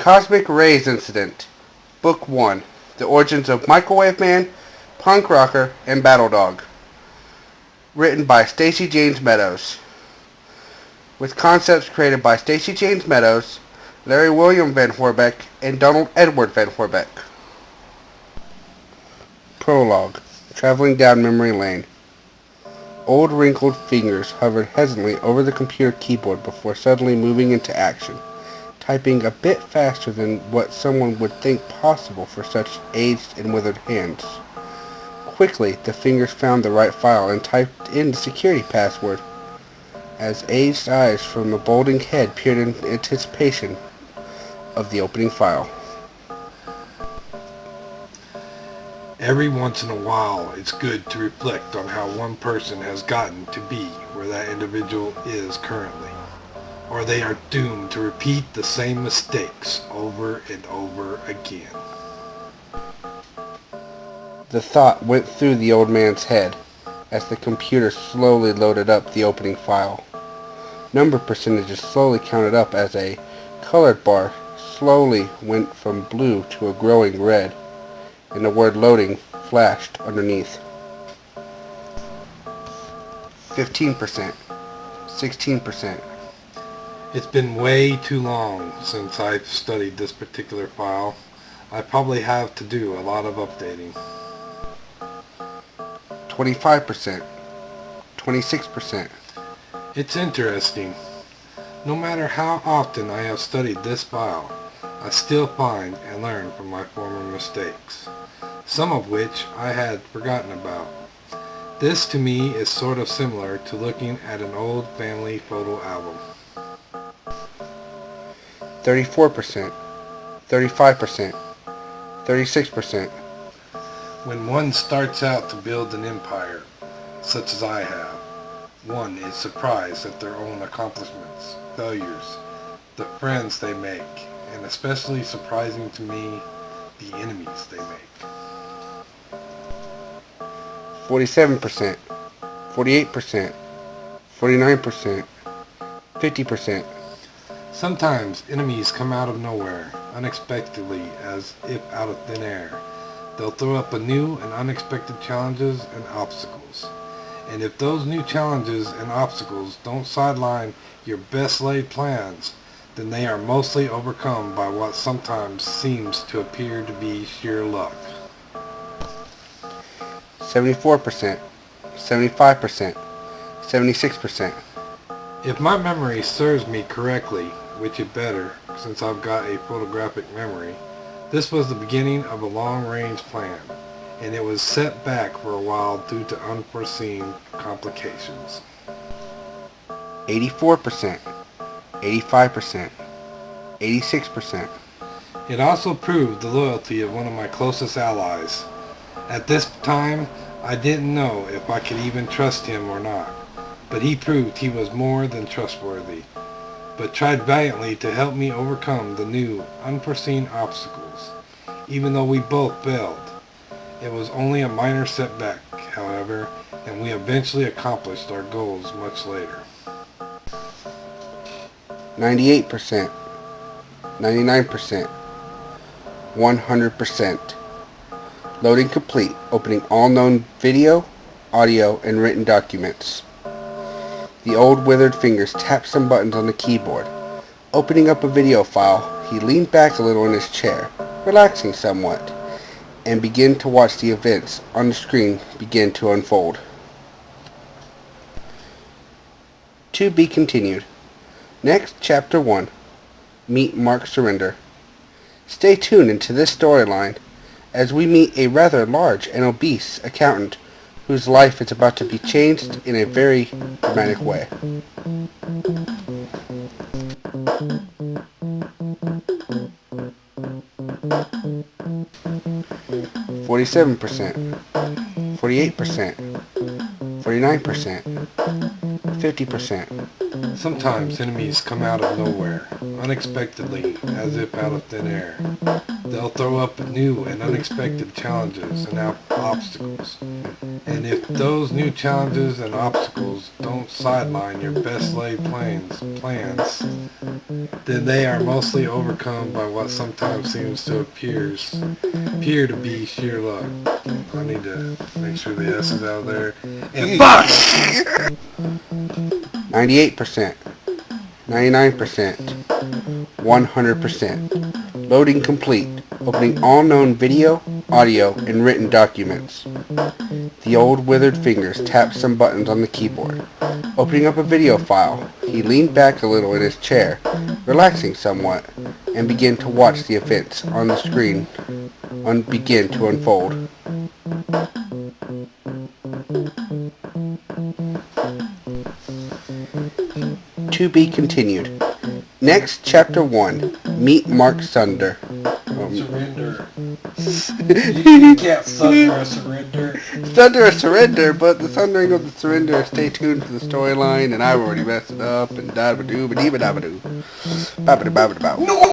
Cosmic Rays Incident, Book 1, The Origins of Microwave Man, Punk Rocker, and Battle Dog. Written by Stacey James Meadows. With concepts created by Stacey James Meadows, Larry William Van Horbeck, and Donald Edward Van Horbeck. Prologue, Traveling Down Memory Lane. Old wrinkled fingers hovered hesitantly over the computer keyboard before suddenly moving into action, typing a bit faster than what someone would think possible for such aged and withered hands. Quickly, the fingers found the right file and typed in the security password, as aged eyes from the balding head peered in anticipation of the opening file. Every once in a while, it's good to reflect on how one person has gotten to be where that individual is currently, or they are doomed to repeat the same mistakes over and over again. The thought went through the old man's head as the computer slowly loaded up the opening file. Number percentages slowly counted up as a colored bar slowly went from blue to a growing red, and the word loading flashed underneath. 15%, 16%. It's been way too long since I've studied this particular file. I probably have to do a lot of updating. 25%, 26%. It's interesting. No matter how often I have studied this file, I still find and learn from my former mistakes, some of which I had forgotten about. This to me is sort of similar to looking at an old family photo album. 34%, 35%, 36%. When one starts out to build an empire, such as I have, one is surprised at their own accomplishments, failures, the friends they make, and especially surprising to me, the enemies they make. 47%, 48%, 49%, 50%. Sometimes enemies come out of nowhere, unexpectedly, as if out of thin air. They'll throw up a new and unexpected challenges and obstacles. And if those new challenges and obstacles don't sideline your best laid plans, then they are mostly overcome by what sometimes seems to appear to be sheer luck. 74%, 75%, 76%. If my memory serves me correctly, which it better, since I've got a photographic memory, this was the beginning of a long-range plan, and it was set back for a while due to unforeseen complications. 84%, 85%, 86%. It also proved the loyalty of one of my closest allies. At this time, I didn't know if I could even trust him or not, but he proved he was more than trustworthy, but tried valiantly to help me overcome the new, unforeseen obstacles, even though we both failed. It was only a minor setback, however, and we eventually accomplished our goals much later. 98%, 99%, 100%. Loading complete, opening all known video, audio, and written documents. The old withered fingers tapped some buttons on the keyboard. Opening up a video file, he leaned back a little in his chair, relaxing somewhat, and began to watch the events on the screen begin to unfold. To be continued. Next, Chapter 1. Meet Mark Surrender. Stay tuned into this storyline as we meet a rather large and obese accountant whose life is about to be changed in a very dramatic way. "47%, 48%, 49%, 50%. Sometimes enemies come out of nowhere, unexpectedly, as if out of thin air. They'll throw up new and unexpected challenges and obstacles. And if those new challenges and obstacles don't sideline your best laid plans, then they are mostly overcome by what sometimes seems to appear to be sheer luck. I need to make sure the S is out of there. And fuck! 98%, 99%, 100%. Loading complete. Opening all known video, audio, and written documents. The old withered fingers tapped some buttons on the keyboard. Opening up a video file, he leaned back a little in his chair, relaxing somewhat, and began to watch the events on the screen begin to unfold. To be continued. Next, Chapter 1. Meet Mark Sunder. Surrender. You can't sunder a surrender. Thunder a surrender, but the thundering of the surrender, stay tuned for the storyline, and I've already messed it up, and da-ba-doo-ba-dee-ba-da-ba-doo. Ba-ba-doo-ba-ba-doo.